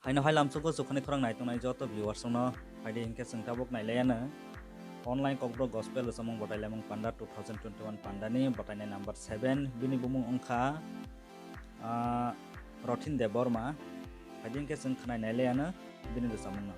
Haino hai lam suko sukhani thorang nai tongnai joto viewers no haidi hingke sengtabok nailaiana online kokbro gospel samung botai lamung panda 2021 panda ni botai nai number 7 bini bumung ongkha Rothin Deborma haidi hingke seng khanai nailaiana bini do samung no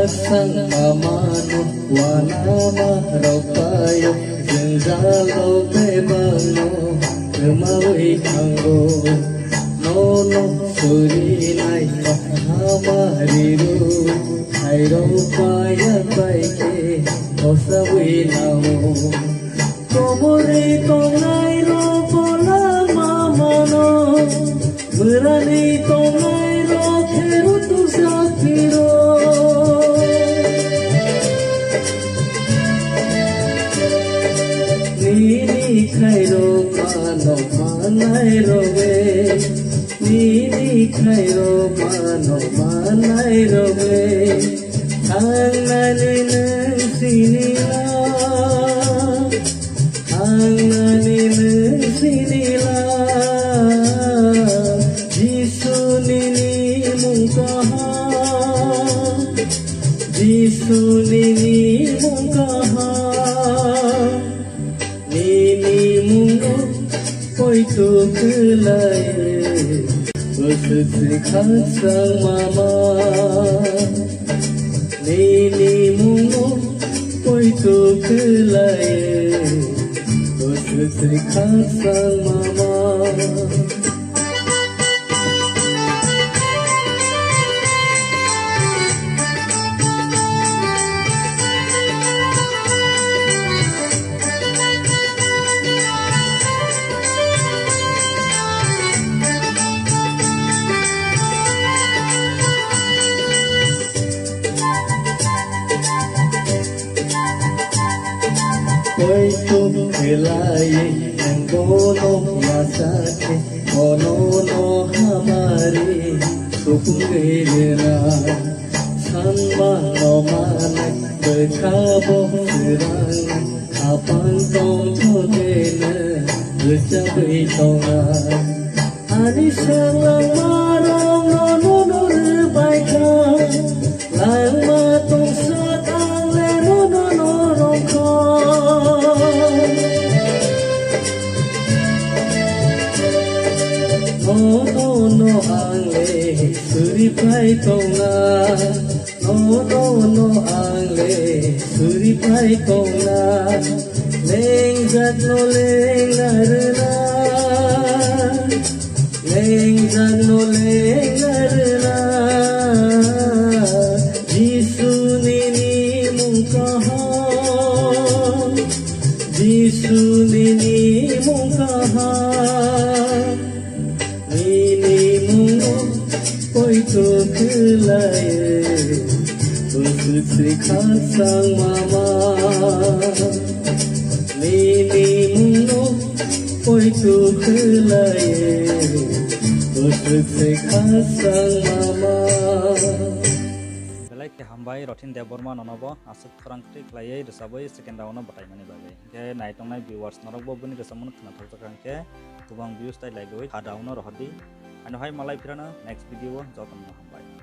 sang amano wanama raupayo jengalo bebano kemawi anggo nono surinai hamariru airo paya baike osawi namo komori kongai ro pola mamano berani kongai ro keru tu sakiro Khairo mano manai robe Nini khairo mano manai robe Angnani nang sinila Angnani nang sinila Jisu nini mungkaha Jisu nini mungkaha tu kelai berseksi sang mama nini mungu koi tu kelai berseksi sang mama Koi tu kelai anggono yasake ono no hamari sukungela sanma no manai berkabo serang kapan tong chodena bercapai tongan ani sangang marong no no no rebaikan lang matong satang le no no no no angle suri pai tonga no angle suri pai tonga leng jat no leng larna jisu nini mungkaha jisu nini mungkaha tu kelai berseksi sang mama nini mungu hito kelaye Usuk se khasang mama belai ke hambai rotin deborma nonobo asuk khorang kri klai resabai second round batai mani bagai ke naitong nai viewers norokbo buni resamun khna thokjak ke kubang views tai laigoi ha down rohdi ano hai malai pirana next video jotom hambai